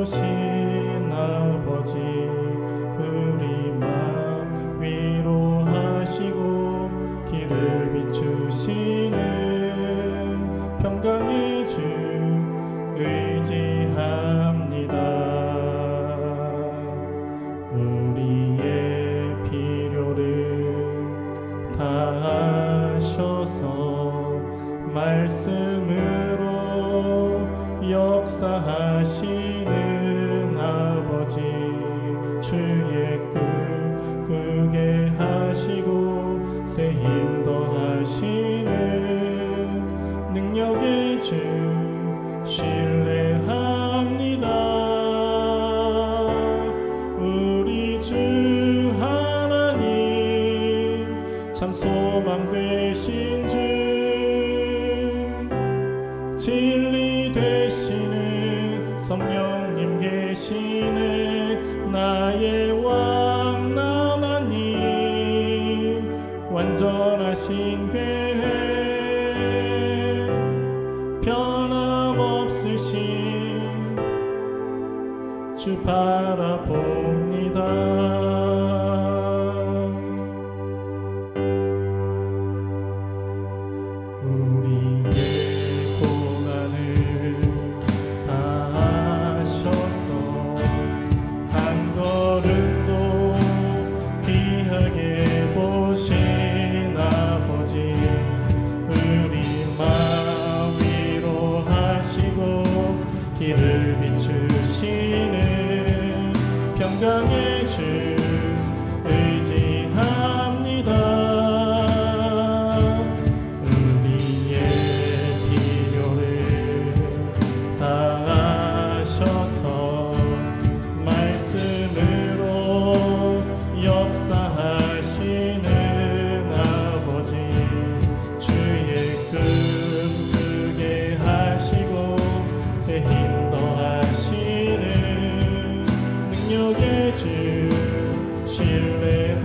보신 아버지, 우리 맘 위로하시고 길을 비추시는 평강의 주 의지합니다. 우리의 필요를 다하셔서 말씀으로 역사하시는 아버지, 주의 꿈 꾸게 하시고 새 힘 더하시는 능력의 주 신뢰합니다. 우리 주 하나님 참 소망 되신 주, 진리 되시는 성령님 계시네. 나의 왕 하나님 완전하신 계획 변함없으신 주 바라봅니다. 길을 비추시는 평강의 주 의지합니다. 우리의 필요를 다하셔서 말씀으로 역사하시는 아버지, 주의 꿈 꾸게 하시고 새 힘 능력의 주 신뢰합니다.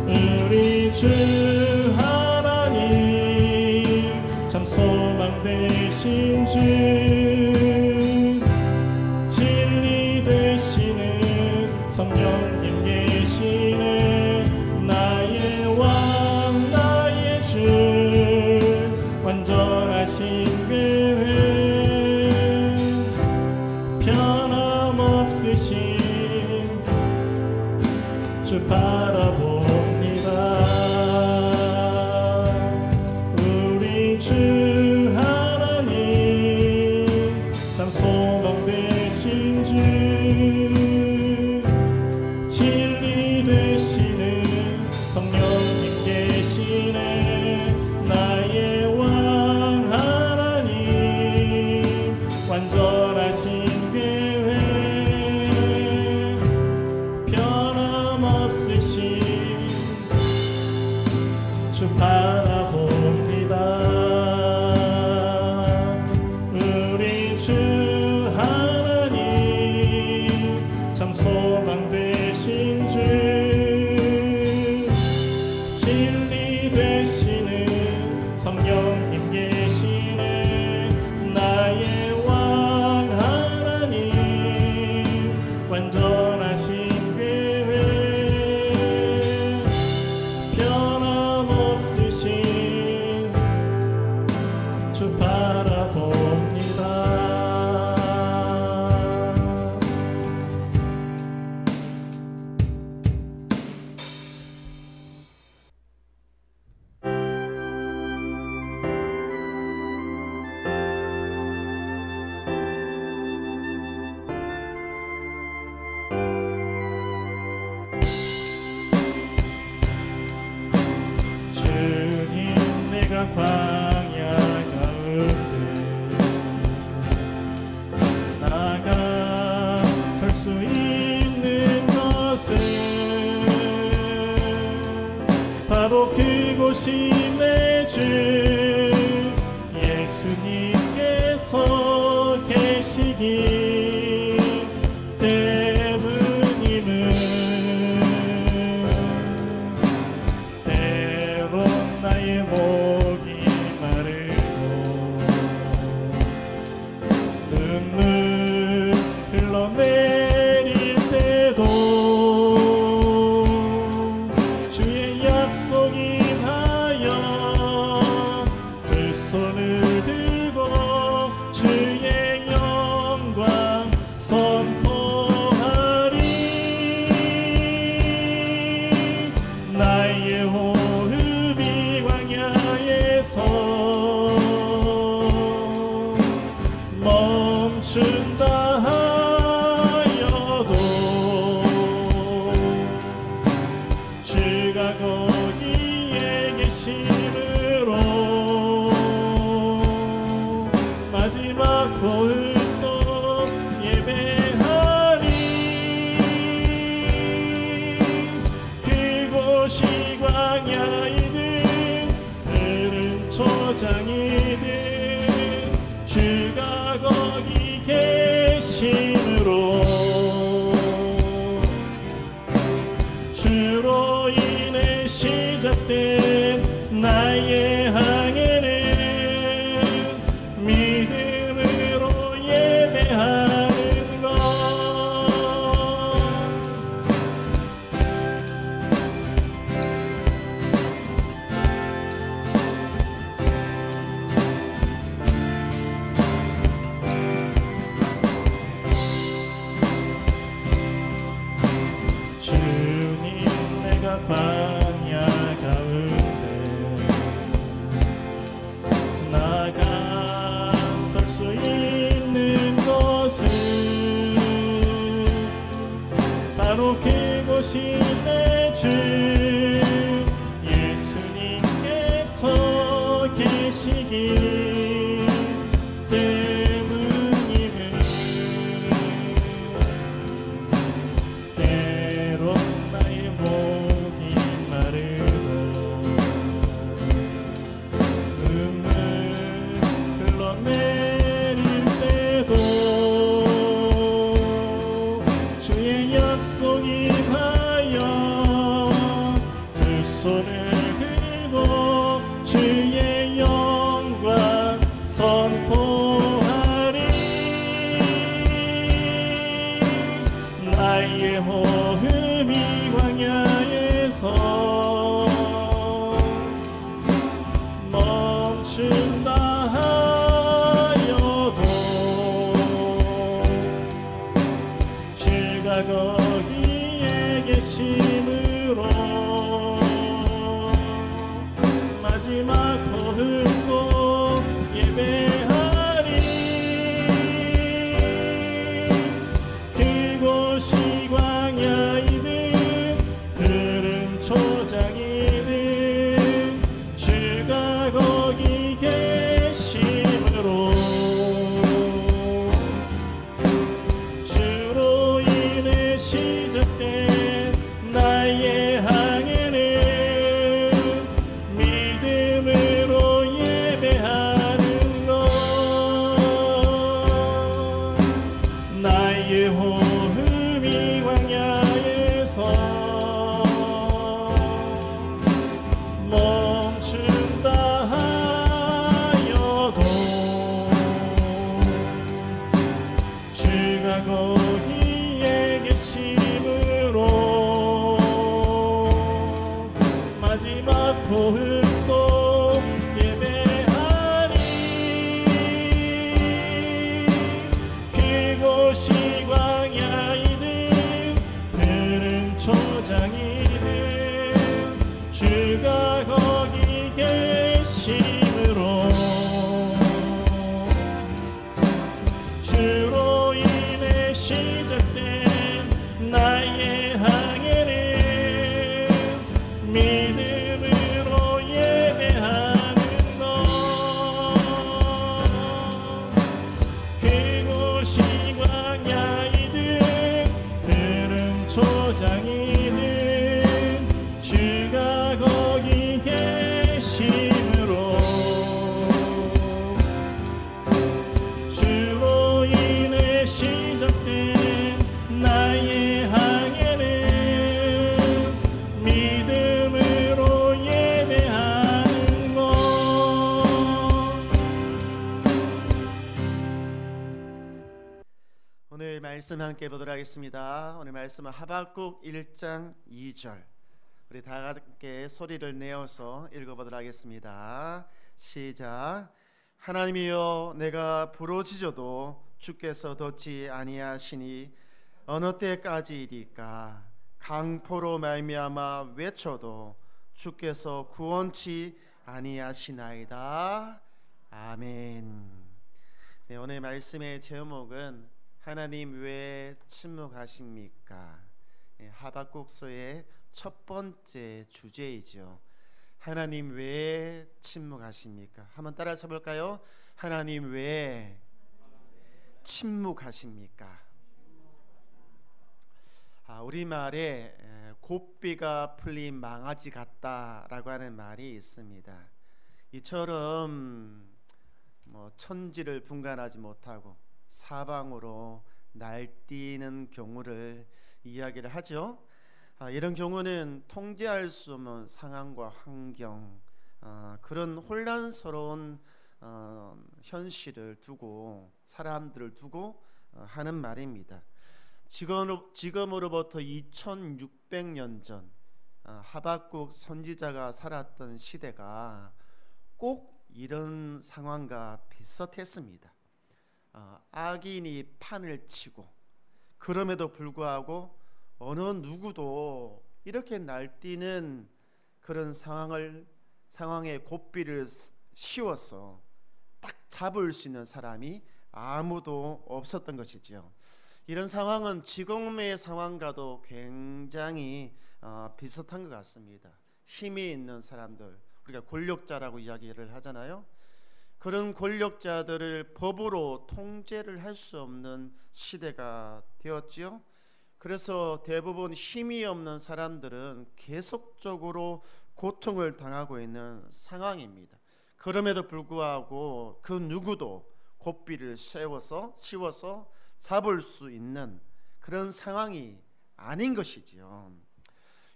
우리 주 하나님 참 소망 되신 주, 진리 되시는 성령님 계시네. 나의 왕 나의 주 완전하신 변함없으신 주 바라봅니다. 우리 주 하나님 참 소망 되신 주, 진리 되시는 성령님 계시네. 나의 왕 하나님 완전하신 주 바라봅니다. 우리 주 하나님 참 소망 되신 주, 진리 되시는 성령님 계시네. 나의 왕 하나님 완전하신 주 바라봅니다. 주님, 내가 광야 가운데 나가 설 수 있는 것은 바로 그곳이 내 주 예수님께서 계시기 때문임을 때론 나의 목이 마르고 마지막 호흡도 예배하리. 그곳이 광야이든 푸른 초장이든 주가 거기 계심으로 주로 인해 시작된 나의 항해는 믿음으로 예배하는 것. 주님, 내가 광야 가운데 나가설 수 있는 곳은 바로 그곳이 내 주 예수님께서 계시기 때문임을. 때론 나의 목이 마르고 눈물 흘러내릴 때도 주의 약속이 하여 두 손을 들고 주의 영광 선포하리. 나의 호흡이 광야에서 멈춘다 하여도 주가 거기에 계심으로 마지막 호흡도 예배하리. 그곳이 광야이든 푸른 초장이든 주가 거기 계심으로 주로 인해 시작된 나의 항해는 믿음으로 예배하는 것. 나의 호흡이 광야에서 멈춘다 하여도 주가 거기에 계심으로 마지막 호흡도 예배하리. 그곳이 광야이든 푸른 초장이든 주가 거기 계심으로 주로 인해 시작된 나의 항해는 믿음으로 예배하는 것. 그곳이 광야이든 푸른 초장이든 주가 거기 계심으로 주로 인해 시작된 나의 항해는 믿음으로 예배하는 것. 오늘 말씀 함께 보도록 하겠습니다. 오늘 말씀은 하박국 1장 2절. 우리 다 함께 소리를 내어서 읽어보도록 하겠습니다. 시작. 하나님이여, 내가 부르짖어도 주께서 듣지 아니하시니 어느 때까지이리까? 강포로 말미암아 외쳐도 주께서 구원치 아니하시나이다. 아멘. 네, 오늘 말씀의 제목은 하나님 왜 침묵하십니까? 네, 하박국서의 첫 번째 주제이죠. 하나님 왜 침묵하십니까? 한번 따라서 볼까요? 하나님 왜 침묵하십니까? 우리말에 고삐가 풀린 망아지 같다라고 하는 말이 있습니다. 이처럼 천지를 분간하지 못하고 사방으로 날뛰는 경우를 이야기를 하죠. 이런 경우는 통제할 수 없는 상황과 환경, 그런 혼란스러운 현실을 두고 사람들을 두고 하는 말입니다. 지금으로부터 2600년 전 하박국 선지자가 살았던 시대가 꼭 이런 상황과 비슷했습니다. 악인이 판을 치고 그럼에도 불구하고 어느 누구도 이렇게 날뛰는 그런 상황에 고삐를 씌워서 딱 잡을 수 있는 사람이 아무도 없었던 것이죠. 이런 상황은 지금의 상황과도 굉장히 비슷한 것 같습니다. 힘이 있는 사람들, 우리가 권력자라고 이야기를 하잖아요. 그런 권력자들을 법으로 통제를 할 수 없는 시대가 되었지요. 그래서 대부분 힘이 없는 사람들은 계속적으로 고통을 당하고 있는 상황입니다. 그럼에도 불구하고 그 누구도 고삐를 씌워서 잡을 수 있는 그런 상황이 아닌 것이지요.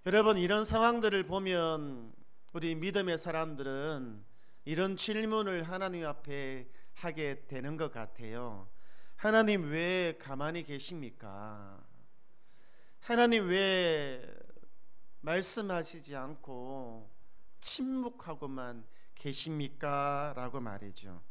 여러분, 이런 상황들을 보면 우리 믿음의 사람들은 이런 질문을 하나님 앞에 하게 되는 것 같아요. 하나님 왜 가만히 계십니까? 하나님 왜 말씀하시지 않고 침묵하고만 계십니까? 라고 말이죠.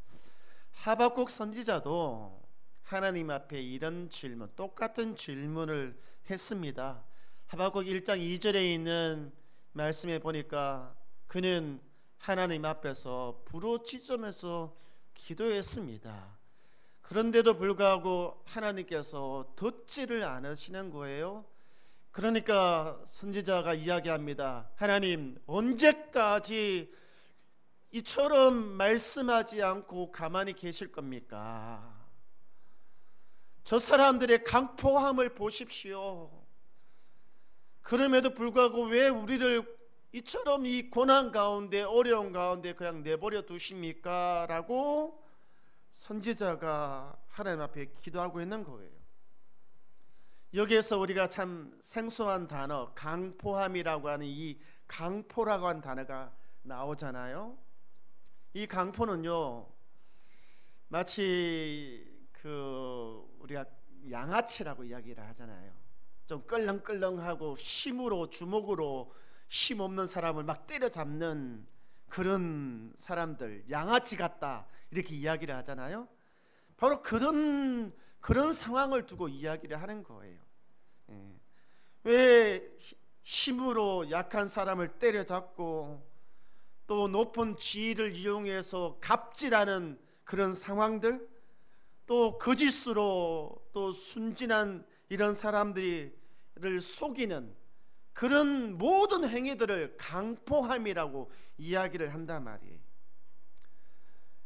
하박국 선지자도 하나님 앞에 이런 질문, 똑같은 질문을 했습니다. 하박국 1장 2절에 있는 말씀에 보니까 그는 하나님 앞에서 부르짖으면서 기도했습니다. 그런데도 불구하고 하나님께서 듣지를 않으시는 거예요. 그러니까 선지자가 이야기합니다. 하나님, 언제까지 이처럼 말씀하지 않고 가만히 계실 겁니까? 저 사람들의 강포함을 보십시오. 그럼에도 불구하고 왜 우리를 이처럼 이 고난 가운데, 어려운 가운데 그냥 내버려 두십니까? 라고 선지자가 하나님 앞에 기도하고 있는 거예요. 여기에서 우리가 참 생소한 단어, 강포함이라고 하는 이 강포라고 하는 단어가 나오잖아요. 이 강포는요, 마치 우리가 양아치라고 이야기를 하잖아요. 좀 끌렁끌렁하고 힘으로, 주먹으로 힘 없는 사람을 막 때려잡는 그런 사람들, 양아치 같다 이렇게 이야기를 하잖아요. 바로 그런 상황을 두고 이야기를 하는 거예요. 왜 힘으로 약한 사람을 때려잡고 또 높은 지위를 이용해서 갑질하는 그런 상황들, 또 거짓으로 또 순진한 이런 사람들을 속이는 그런 모든 행위들을 강포함이라고 이야기를 한단 말이에요.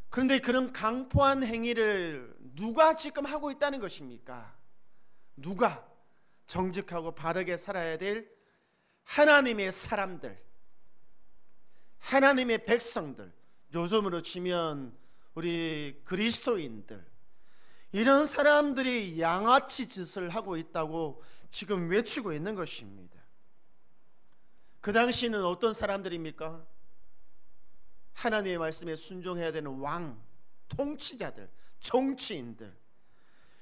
그런데 그런 강포한 행위를 누가 지금 하고 있다는 것입니까? 누가? 정직하고 바르게 살아야 될 하나님의 사람들, 하나님의 백성들, 요즘으로 치면 우리 그리스도인들, 이런 사람들이 양아치 짓을 하고 있다고 지금 외치고 있는 것입니다. 그 당시는 어떤 사람들입니까? 하나님의 말씀에 순종해야 되는 왕, 통치자들, 정치인들,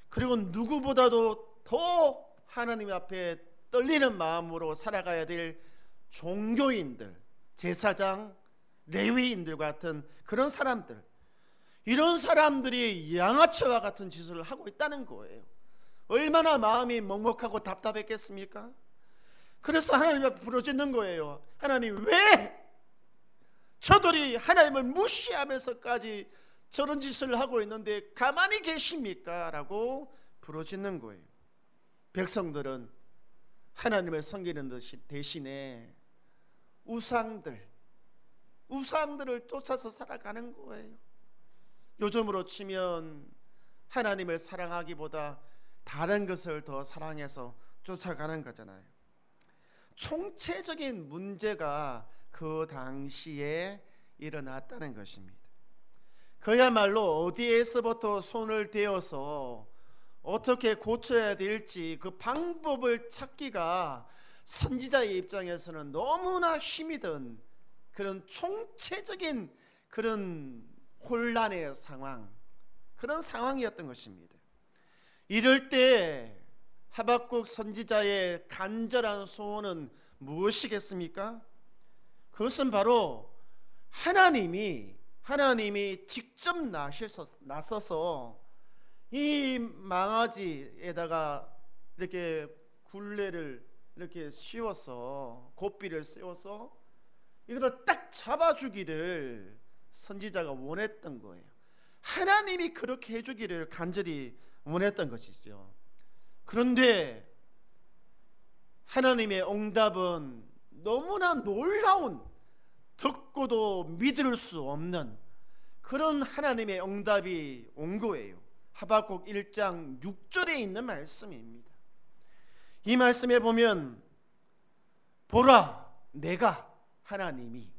그리고 누구보다도 더 하나님 앞에 떨리는 마음으로 살아가야 될 종교인들, 제사장, 레위인들 같은 그런 사람들, 이런 사람들이 양아치와 같은 짓을 하고 있다는 거예요. 얼마나 마음이 먹먹하고 답답했겠습니까? 그래서 하나님 앞에 부르짖는 거예요. 하나님, 왜 저들이 하나님을 무시하면서까지 저런 짓을 하고 있는데 가만히 계십니까? 라고 부르짖는 거예요. 백성들은 하나님을 섬기는 대신에 우상들을 쫓아서 살아가는 거예요. 요즘으로 치면 하나님을 사랑하기보다 다른 것을 더 사랑해서 쫓아가는 거잖아요. 총체적인 문제가 그 당시에 일어났다는 것입니다. 그야말로 어디에서부터 손을 대어서 어떻게 고쳐야 될지 그 방법을 찾기가 선지자의 입장에서는 너무나 힘이 든 그런 총체적인 그런 혼란의 상황, 그런 상황이었던 것입니다. 이럴 때 하박국 선지자의 간절한 소원은 무엇이겠습니까? 그것은 바로 하나님이 직접 나서서 이 망아지에다가 이렇게 굴레를 이렇게 씌워서 고삐를 씌워서 이걸 딱 잡아주기를 선지자가 원했던 거예요. 하나님이 그렇게 해주기를 간절히 원했던 것이죠. 그런데 하나님의 응답은 너무나 놀라운, 듣고도 믿을 수 없는 그런 하나님의 응답이 온 거예요. 하박국 1장 6절에 있는 말씀입니다. 이 말씀에 보면 보라, 내가 하나님이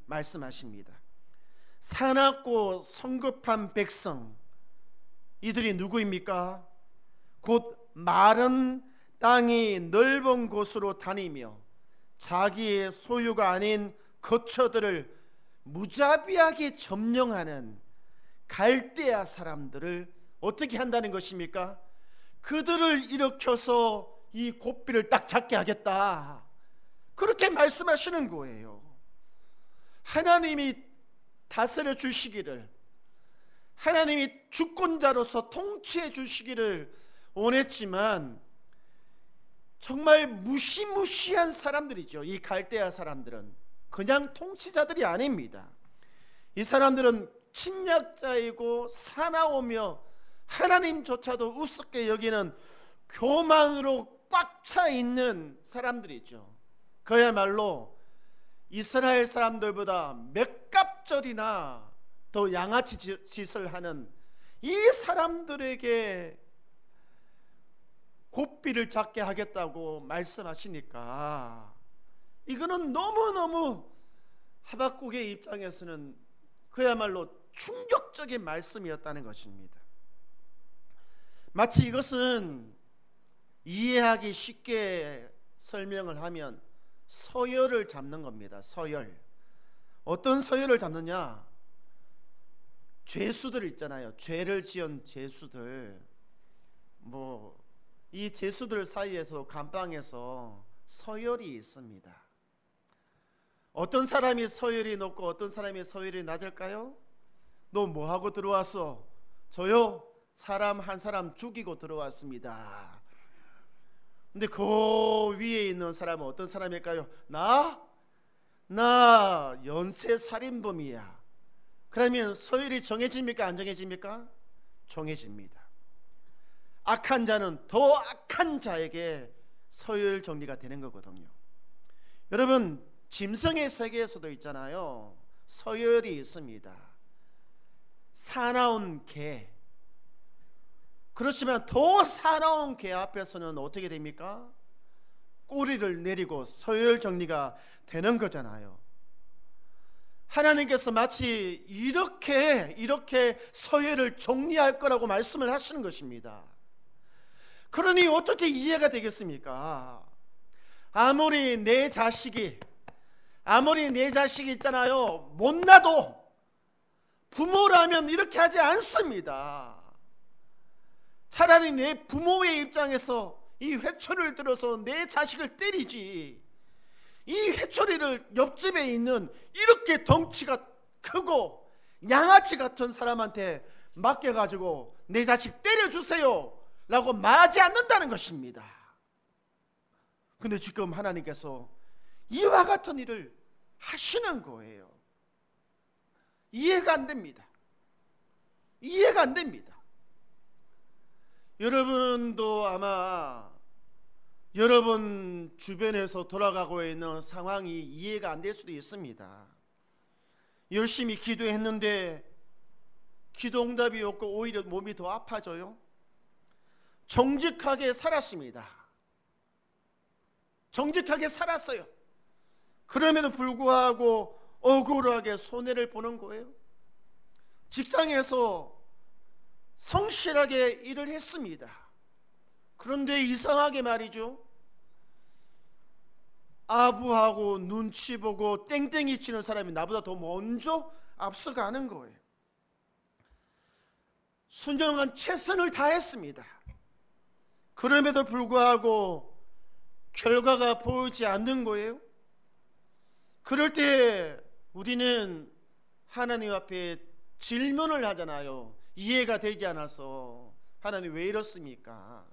말씀하십니다. 사납고 성급한 백성, 이들이 누구입니까? 곧 마른 땅이 넓은 곳으로 다니며 자기의 소유가 아닌 거처들을 무자비하게 점령하는 갈대아 사람들을 어떻게 한다는 것입니까? 그들을 일으켜서 이 고삐를 딱 잡게 하겠다, 그렇게 말씀하시는 거예요. 하나님이 다스려 주시기를, 하나님이 주권자로서 통치해 주시기를 원했지만 정말 무시무시한 사람들이죠. 이 갈대아 사람들은 그냥 통치자들이 아닙니다. 이 사람들은 침략자이고 사나우며 하나님조차도 우습게 여기는 교만으로 꽉 차 있는 사람들이죠. 그야말로 이스라엘 사람들보다 몇 갑절이나 더 양아치 짓을 하는 이 사람들에게 고삐를 잡게 하겠다고 말씀하시니까 이거는 너무너무 하박국의 입장에서는 그야말로 충격적인 말씀이었다는 것입니다. 마치 이것은 이해하기 쉽게 설명을 하면 서열을 잡는 겁니다. 서열. 어떤 서열을 잡느냐? 죄수들 있잖아요. 죄를 지은 죄수들. 이 죄수들 사이에서 감방에서 서열이 있습니다. 어떤 사람이 서열이 높고 어떤 사람이 서열이 낮을까요? 너 뭐하고 들어왔어? 저요? 사람 한 사람 죽이고 들어왔습니다. 근데 그 위에 있는 사람은 어떤 사람일까요? 나 연쇄살인범이야. 그러면 서열이 정해집니까? 안 정해집니까? 정해집니다. 악한 자는 더 악한 자에게 서열 정리가 되는 거거든요. 여러분, 짐승의 세계에서도 있잖아요. 서열이 있습니다. 사나운 개. 그렇지만 더 사나운 개 앞에서는 어떻게 됩니까? 꼬리를 내리고 서열 정리가 되는 거잖아요. 하나님께서 마치 이렇게 서열을 정리할 거라고 말씀을 하시는 것입니다. 그러니 어떻게 이해가 되겠습니까? 아무리 내 자식이 있잖아요, 못나도 부모라면 이렇게 하지 않습니다. 차라리 내 부모의 입장에서 이 회초리를 들어서 내 자식을 때리지, 이 회초리를 옆집에 있는 이렇게 덩치가 크고 양아치 같은 사람한테 맡겨가지고 내 자식 때려주세요 라고 말하지 않는다는 것입니다. 근데 지금 하나님께서 이와 같은 일을 하시는 거예요. 이해가 안 됩니다. 이해가 안 됩니다. 여러분도 아마 여러분 주변에서 돌아가고 있는 상황이 이해가 안 될 수도 있습니다. 열심히 기도했는데 기도 응답이 없고 오히려 몸이 더 아파져요? 정직하게 살았습니다. 정직하게 살았어요. 그럼에도 불구하고 억울하게 손해를 보는 거예요. 직장에서 성실하게 일을 했습니다. 그런데 이상하게 말이죠, 아부하고 눈치 보고 땡땡이 치는 사람이 나보다 더 먼저 앞서가는 거예요. 순정한 최선을 다했습니다. 그럼에도 불구하고 결과가 보이지 않는 거예요. 그럴 때 우리는 하나님 앞에 질문을 하잖아요. 이해가 되지 않아서. 하나님 왜 이렇습니까?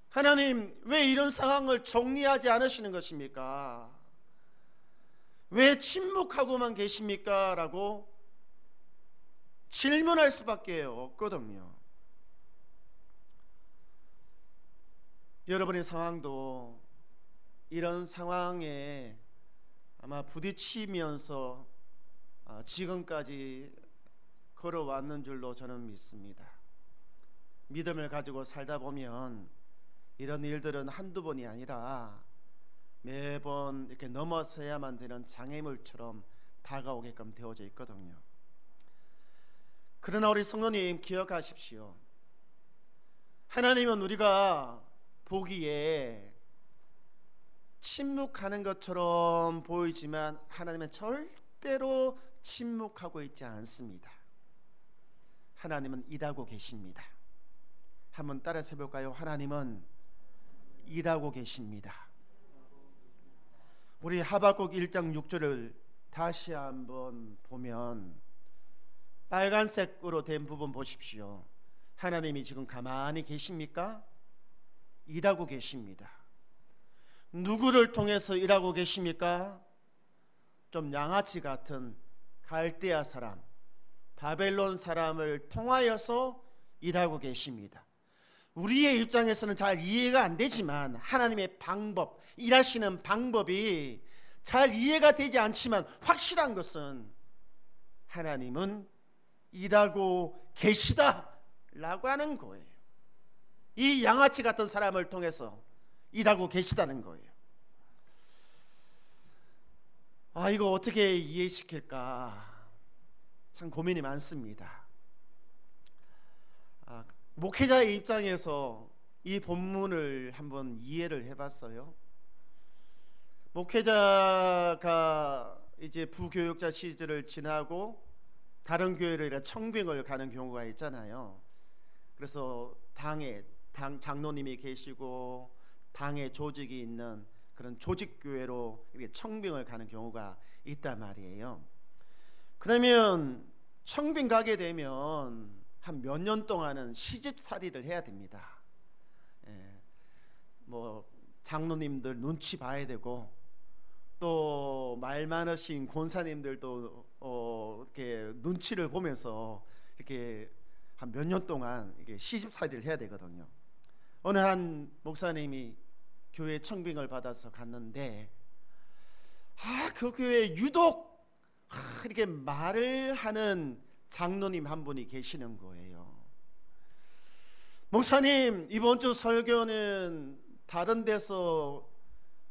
하나님 왜 이런 상황을 정리하지 않으시는 것입니까? 왜 침묵하고만 계십니까? 라고 질문할 수밖에 없거든요. 여러분의 상황도 이런 상황에 아마 부딪히면서 지금까지 걸어왔는 줄로 저는 믿습니다. 믿음을 가지고 살다 보면 이런 일들은 한두 번이 아니라 매번 이렇게 넘어서야만 되는 장애물처럼 다가오게끔 되어져 있거든요. 그러나 우리 성도님 기억하십시오. 하나님은 우리가 보기에 침묵하는 것처럼 보이지만 하나님은 절대로 침묵하고 있지 않습니다. 하나님은 일하고 계십니다. 한번 따라서 해볼까요? 하나님은 일하고 계십니다. 우리 하박국 1장 6절을 다시 한번 보면 빨간색으로 된 부분 보십시오. 하나님이 지금 가만히 계십니까? 일하고 계십니다. 누구를 통해서 일하고 계십니까? 좀 양아치 같은 갈대아 사람, 바벨론 사람을 통하여서 일하고 계십니다. 우리의 입장에서는 잘 이해가 안 되지만 하나님의 방법, 일하시는 방법이 잘 이해가 되지 않지만 확실한 것은 하나님은 일하고 계시다라고 하는 거예요. 이 양아치 같은 사람을 통해서 일하고 계시다는 거예요. 이거 어떻게 이해시킬까 참 고민이 많습니다. 목회자의 입장에서 이 본문을 한번 이해를 해봤어요. 목회자가 이제 부교육자 시절을 지나고 다른 교회를 청빙을 가는 경우가 있잖아요. 그래서 당에 장로님이 계시고 당의 조직이 있는 그런 조직교회로 이렇게 청빙을 가는 경우가 있단 말이에요. 그러면 청빙 가게 되면 한 몇 년 동안은 시집살이를 해야 됩니다. 뭐 장로님들 눈치 봐야 되고 또 말 많으신 권사님들도 이렇게 눈치를 보면서 이렇게 한 몇 년 동안 이게 시집살이를 해야 되거든요. 어느 한 목사님이 교회 청빙을 받아서 갔는데 그 교회에 유독 이렇게 말을 하는 장로님 한 분이 계시는 거예요. 목사님, 이번 주 설교는 다른 데서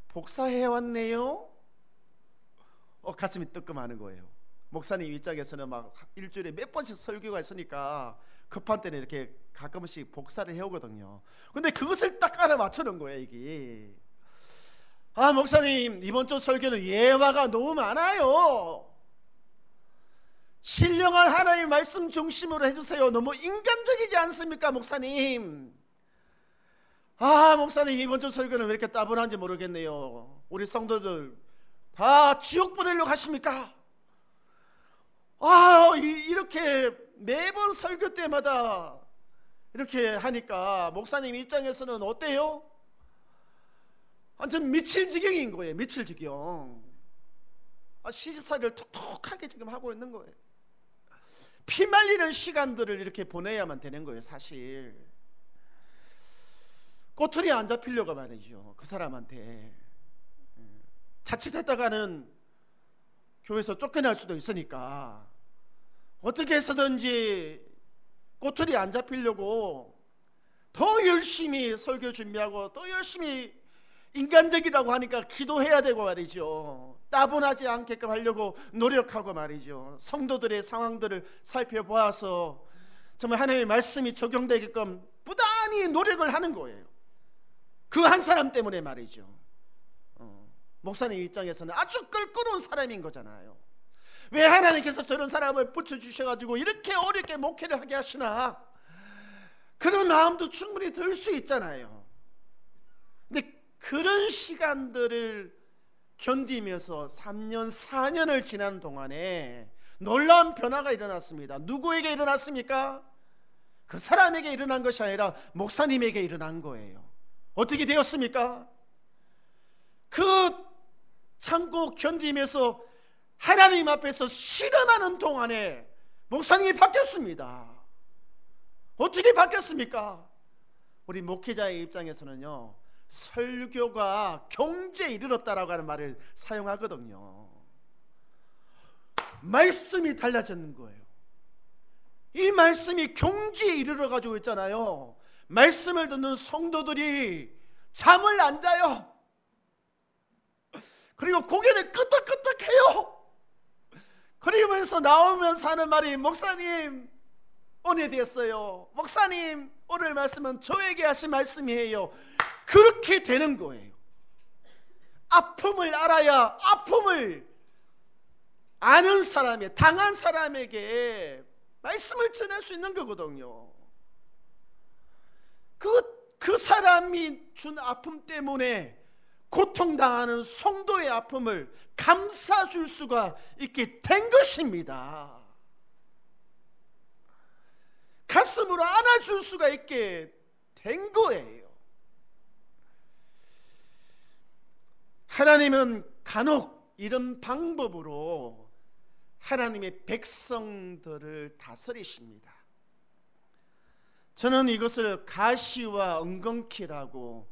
복사해 왔네요. 가슴이 뜨끔하는 거예요. 목사님 입장에서는 막 일주일에 몇 번씩 설교가 있으니까 급한 때는 이렇게 가끔씩 복사를 해오거든요. 근데 그것을 딱 알아맞추는 거예요, 이게. 목사님, 이번 주 설교는 예화가 너무 많아요. 신령한 하나님의 말씀 중심으로 해주세요. 너무 인간적이지 않습니까, 목사님? 목사님, 이번 주 설교는 왜 이렇게 따분한지 모르겠네요. 우리 성도들 다 지옥 보내려고 하십니까? 이렇게 매번 설교 때마다 이렇게 하니까 목사님 입장에서는 어때요? 완전 미칠 지경인 거예요. 미칠 지경. 시집살이를 톡톡하게 지금 하고 있는 거예요. 피 말리는 시간들을 이렇게 보내야만 되는 거예요, 사실. 꼬투리 안 잡히려고 말이죠, 그 사람한테. 자칫했다가는 교회에서 쫓겨날 수도 있으니까 어떻게 해서든지 꼬투리 안 잡히려고 더 열심히 설교 준비하고 더 열심히 인간적이라고 하니까 기도해야 되고 말이죠. 따분하지 않게끔 하려고 노력하고 말이죠. 성도들의 상황들을 살펴보아서 정말 하나님의 말씀이 적용되게끔 부단히 노력을 하는 거예요. 그 한 사람 때문에 말이죠. 목사님 입장에서는 아주 끈끈한 사람인 거잖아요. 왜 하나님께서 저런 사람을 붙여주셔가지고 이렇게 어렵게 목회를 하게 하시나, 그런 마음도 충분히 들 수 있잖아요. 근데 그런 시간들을 견디면서 3년 4년을 지난 동안에 놀라운 변화가 일어났습니다. 누구에게 일어났습니까? 그 사람에게 일어난 것이 아니라 목사님에게 일어난 거예요. 어떻게 되었습니까? 그 참고 견디면서 하나님 앞에서 실험하는 동안에 목사님이 바뀌었습니다. 어떻게 바뀌었습니까? 우리 목회자의 입장에서는요, 설교가 경제에 이르렀다라고 하는 말을 사용하거든요. 말씀이 달라지는 거예요. 이 말씀이 경지에 이르러 가지고 있잖아요. 말씀을 듣는 성도들이 잠을 안 자요. 그리고 고개를 끄덕끄덕해요. 그러면서 나오면서 하는 말이, 목사님 은혜 됐어요. 목사님 오늘 말씀은 저에게 하신 말씀이에요. 그렇게 되는 거예요. 아픔을 알아야 아픔을 아는 사람이, 당한 사람에게 말씀을 전할 수 있는 거거든요. 그 사람이 준 아픔 때문에 고통당하는 성도의 아픔을 감싸줄 수가 있게 된 것입니다. 가슴으로 안아줄 수가 있게 된 거예요. 하나님은 간혹 이런 방법으로 하나님의 백성들을 다스리십니다. 저는 이것을 가시와 엉겅퀴라고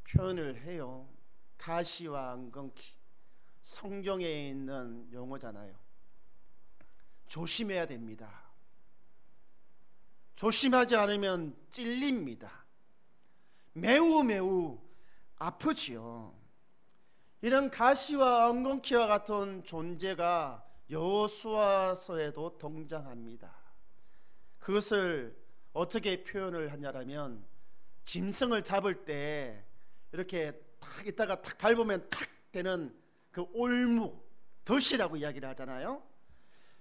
표현을 해요. 가시와 엉겅퀴, 성경에 있는 용어잖아요. 조심해야 됩니다. 조심하지 않으면 찔립니다. 매우 아프지요. 이런 가시와 엉겅퀴와 같은 존재가 여호수아서에도 등장합니다. 그것을 어떻게 표현을 하냐면, 짐승을 잡을 때 이렇게 탁 있다가 탁 밟으면 탁 되는 그 올무, 덫이라고 이야기를 하잖아요.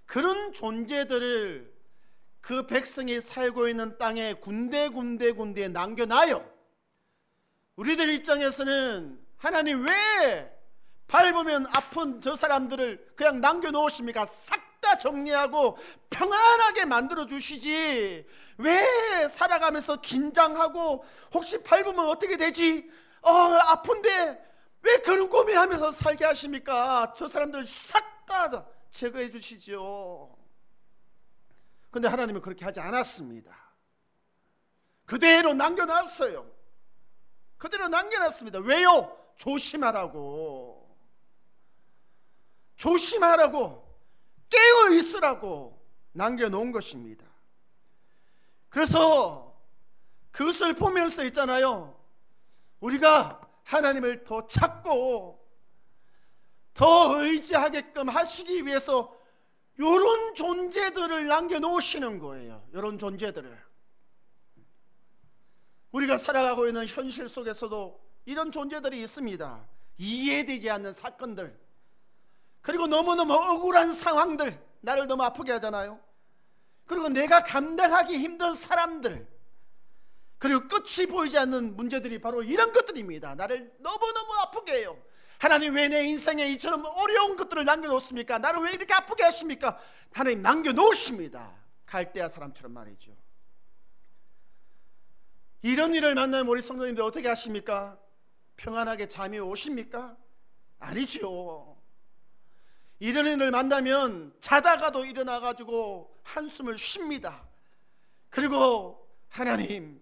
그런 존재들을 그 백성이 살고 있는 땅에 군데군데 남겨놔요. 우리들 입장에서는 하나님 왜 밟으면 아픈 저 사람들을 그냥 남겨놓으십니까? 싹 다 정리하고 평안하게 만들어 주시지, 왜 살아가면서 긴장하고 혹시 밟으면 어떻게 되지? 아픈데 왜 그런 고민하면서 살게 하십니까? 저 사람들 싹 다 제거해 주시죠. 근데 하나님은 그렇게 하지 않았습니다. 그대로 남겨놨어요. 그대로 남겨놨습니다. 왜요? 조심하라고. 조심하라고, 깨어 있으라고 남겨놓은 것입니다. 그래서 그것을 보면서 있잖아요, 우리가 하나님을 더 찾고 더 의지하게끔 하시기 위해서 이런 존재들을 남겨놓으시는 거예요. 이런 존재들을. 우리가 살아가고 있는 현실 속에서도 이런 존재들이 있습니다. 이해되지 않는 사건들, 그리고 너무너무 억울한 상황들, 나를 너무 아프게 하잖아요. 그리고 내가 감당하기 힘든 사람들, 그리고 끝이 보이지 않는 문제들이 바로 이런 것들입니다. 나를 너무너무 아프게 해요. 하나님 왜 내 인생에 이처럼 어려운 것들을 남겨놓습니까? 나를 왜 이렇게 아프게 하십니까? 하나님 남겨놓으십니다. 갈대아 사람처럼 말이죠. 이런 일을 만나면 우리 성도님들 어떻게 하십니까? 평안하게 잠이 오십니까? 아니죠. 이런 일을 만나면 자다가도 일어나가지고 한숨을 쉽니다. 그리고 하나님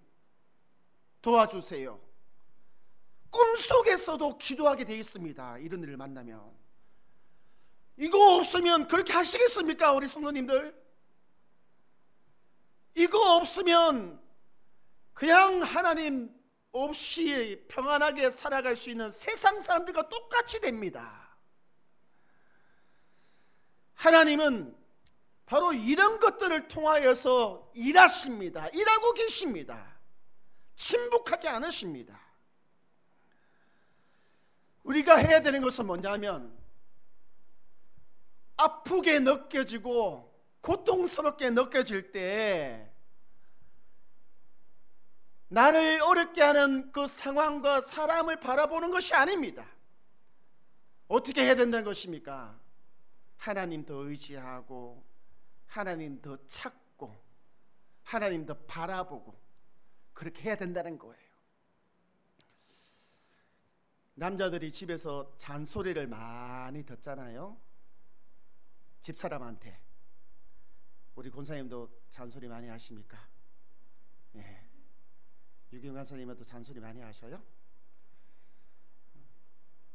도와주세요. 꿈속에서도 기도하게 되어 있습니다. 이런 일을 만나면. 이거 없으면 그렇게 하시겠습니까? 우리 성도님들, 없으면 그냥 하나님 없이 평안하게 살아갈 수 있는 세상 사람들과 똑같이 됩니다. 하나님은 바로 이런 것들을 통하여서 일하십니다. 일하고 계십니다. 침묵하지 않으십니다. 우리가 해야 되는 것은 뭐냐면 아프게 느껴지고 고통스럽게 느껴질 때 나를 어렵게 하는 그 상황과 사람을 바라보는 것이 아닙니다. 어떻게 해야 된다는 것입니까? 하나님 더 의지하고 하나님 더 찾고 하나님 더 바라보고 그렇게 해야 된다는 거예요. 남자들이 집에서 잔소리를 많이 듣잖아요. 집사람한테. 우리 권사님도 잔소리 많이 하십니까? 예. 유경 간사님은 또 잔소리 많이 하셔요?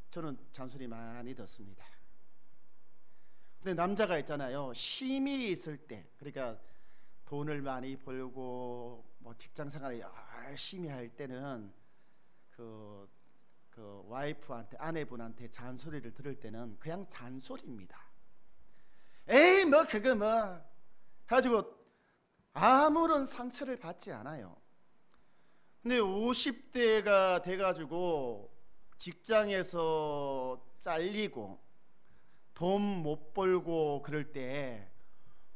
저는 잔소리 많이 듣습니다. 근데 남자가 있잖아요. 힘이 있을 때, 그러니까 돈을 많이 벌고 뭐 직장 생활을 열심히 할 때는 그 와이프한테, 아내분한테 잔소리를 들을 때는 그냥 잔소리입니다. 에이 뭐 그거 뭐 가지고 아무런 상처를 받지 않아요. 근데 50대가 돼가지고 직장에서 잘리고 돈 못 벌고 그럴 때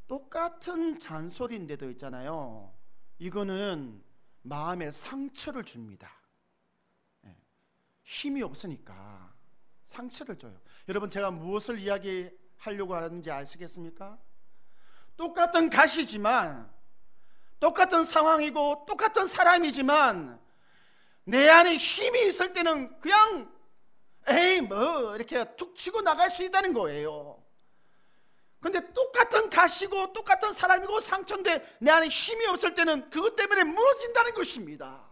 똑같은 잔소리인데도 있잖아요. 이거는 마음에 상처를 줍니다. 힘이 없으니까 상처를 줘요. 여러분, 제가 무엇을 이야기하려고 하는지 아시겠습니까? 똑같은 가시지만, 똑같은 상황이고 똑같은 사람이지만 내 안에 힘이 있을 때는 그냥 에이 뭐 이렇게 툭 치고 나갈 수 있다는 거예요. 근데 똑같은 가시고 똑같은 사람이고 상처인데 내 안에 힘이 없을 때는 그것 때문에 무너진다는 것입니다.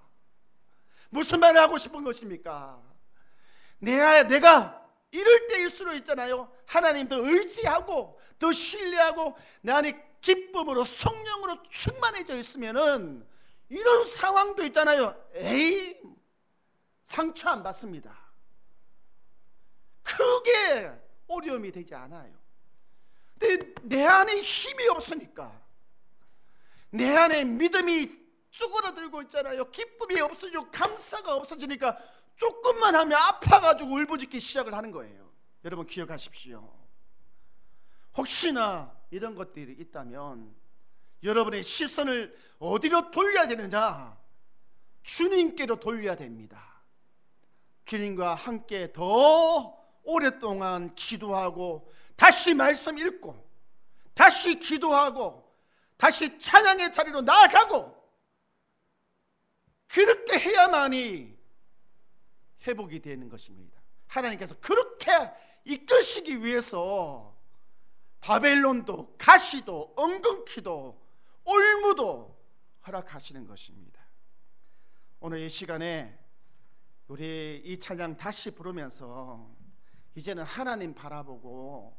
무슨 말을 하고 싶은 것입니까? 내가 이럴 때일수록 있잖아요, 하나님 더 의지하고 더 신뢰하고 내 안에 기쁨으로 성령으로 충만해져 있으면은 이런 상황도 있잖아요. 에이 상처 안 받습니다. 크게 어려움이 되지 않아요. 근데 내 안에 힘이 없으니까, 내 안에 믿음이 쭈그러들고 있잖아요. 기쁨이 없어지고 감사가 없어지니까 조금만 하면 아파가지고 울부짖기 시작을 하는 거예요. 여러분 기억하십시오. 혹시나 이런 것들이 있다면 여러분의 시선을 어디로 돌려야 되느냐? 주님께로 돌려야 됩니다. 주님과 함께 더 오랫동안 기도하고 다시 말씀 읽고 다시 기도하고 다시 찬양의 자리로 나아가고, 그렇게 해야만이 회복이 되는 것입니다. 하나님께서 그렇게 이끄시기 위해서 바벨론도 가시도 엉겅퀴도 올무도 허락하시는 것입니다. 오늘 이 시간에 우리 이 찬양 다시 부르면서 이제는 하나님 바라보고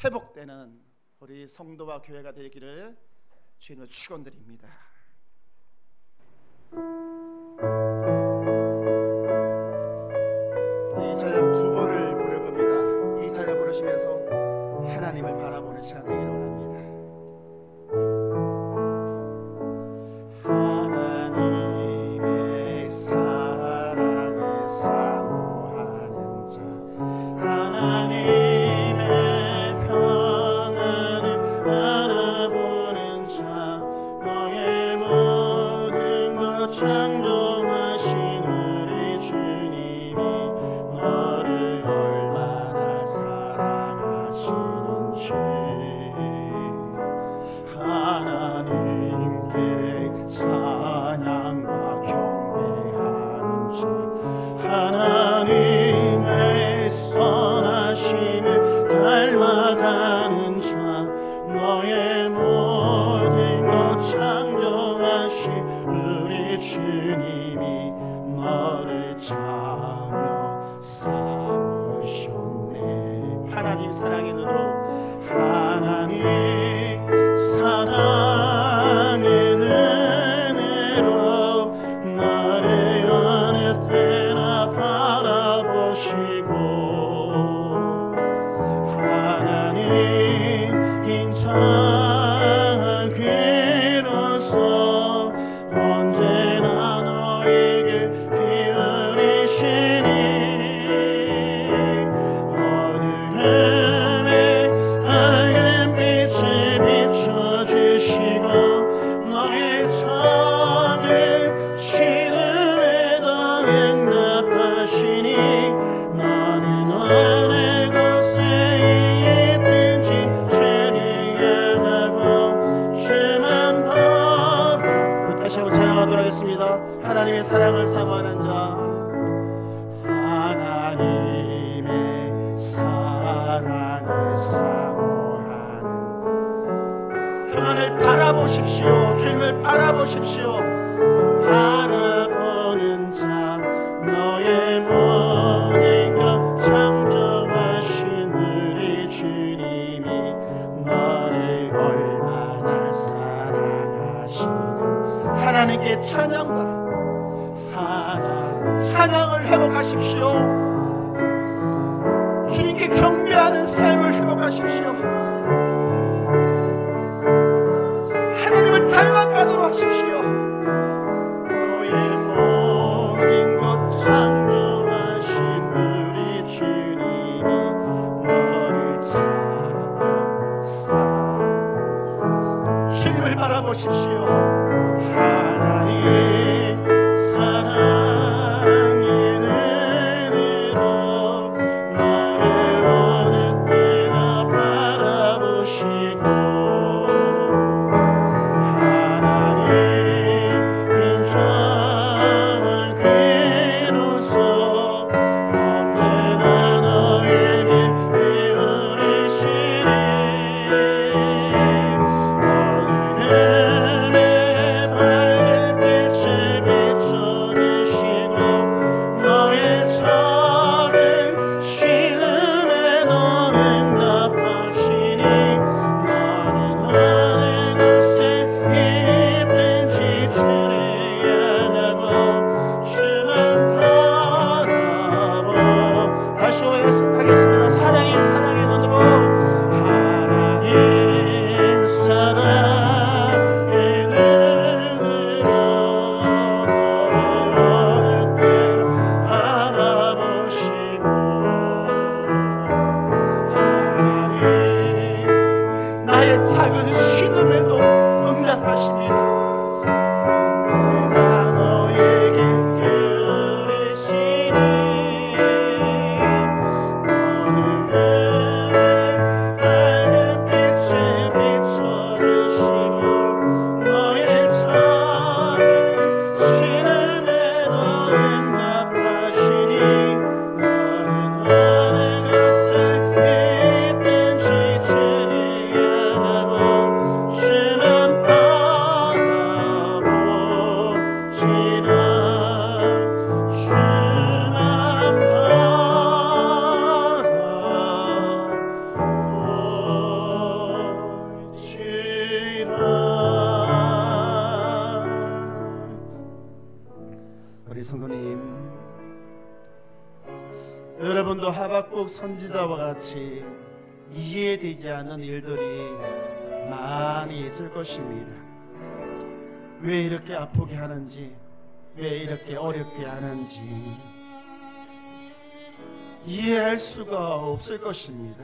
회복되는 우리 성도와 교회가 되기를 주님으로 축원드립니다. 이 찬양 두 번을 부를 겁니다. 이 찬양 부르시면서 하나님을 바라보는 시간 되기를 원합니다. 하나님의 사랑을 사모하는 자, 하나님의 평안을 바라보는 자, 너의 모든 것 창조하신 우리 주님이 너를 얼마나 사랑하시는지, 하나님께 찬양과 경배하는 자, 하나님의 선하심을 닮아가는 자, 너의 모든 것 창조하신 우리 주님이 너를 자녀 삼으셨네. 하나님 사랑의 눈으로, 하나님 사랑의 눈으로 고백하겠습니다. 하나님의 사랑을 사모하는 자, 하나님의 사랑을 사모하는, 하나님을 바라보십시오. 주님을 바라보십시오. 바라보는 자, 너의 모든 것 창조하신 우리 주님이 너를 얼마나 사랑하시는, 하나님께 찬양과 찬양을 회복하십시오. 주님께 경배하는 삶을 회복하십시오. 하나님을 닮아가도록 하십시오. 너의 모든 것 창조하신 우리 주님이 너를 찾아사, 주님을 바라보십시오. 하나님 사랑의 눈으로 너를 어느 때나 바라보시고, 하나님은 정한 귀로서 언제나 너에게 기울이시니, 어둠에 밝은 빛을 비춰주시고 너의 작은 신음에 너 응답하시니, 너는 어느 곳에 있든지 주를 향하고 주만 바라보. 다시 하겠습니다. 하나님 사랑의 눈으로, 하나님 사랑의 눈으로 너를 어느 때나 바라보시고, 하나님 나의 작은 신음에도 응답하십니다. 나 너에게 기울이시니, 어둠에 밝은 빛을 비춰주시고 너의 작은 신음에도 응답하시니, 너는 어느 곳에 있든지 주를 향하고 주만 바라보시라. 주만 바라보시라. 우리 성도님, 여러분도 하박국 선지자와 같이 이해되지 않는 일들이 많이 있을 것입니다. 왜 이렇게 아프게 하는지, 왜 이렇게 어렵게 하는지 이해할 수가 없을 것입니다.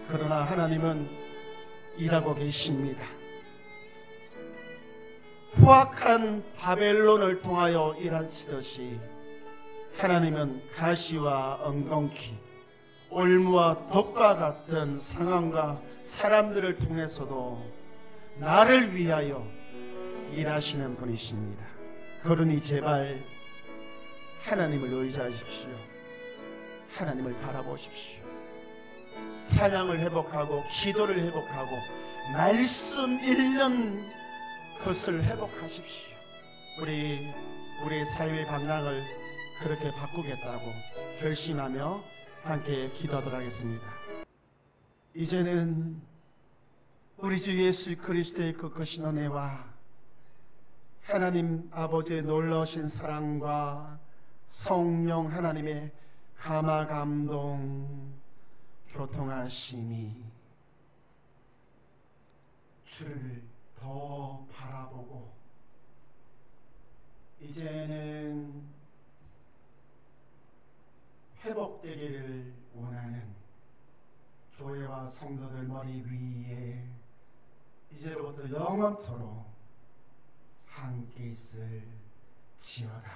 그러나 하나님은 일하고 계십니다. 포악한 바벨론을 통하여 일하시듯이 하나님은 가시와 엉겅퀴, 올무와 덕과 같은 상황과 사람들을 통해서도 나를 위하여 일하시는 분이십니다. 그러니 제발 하나님을 의지하십시오. 하나님을 바라보십시오. 찬양을 회복하고 기도를 회복하고 말씀 읽는 것을 회복하십시오. 우리의 삶의 방향을 그렇게 바꾸겠다고 결심하며 함께 기도하도록 하겠습니다. 이제는 우리 주 예수 그리스도의 그 크신 은혜와 하나님 아버지의 놀라우신 사랑과 성령 하나님의 감화 감동 교통하심이 주를 더 바라보고 이제는 회복되기를 원하는 교회와 성도들 머리 위에 이제로부터 영원토록 함께 있을지어다.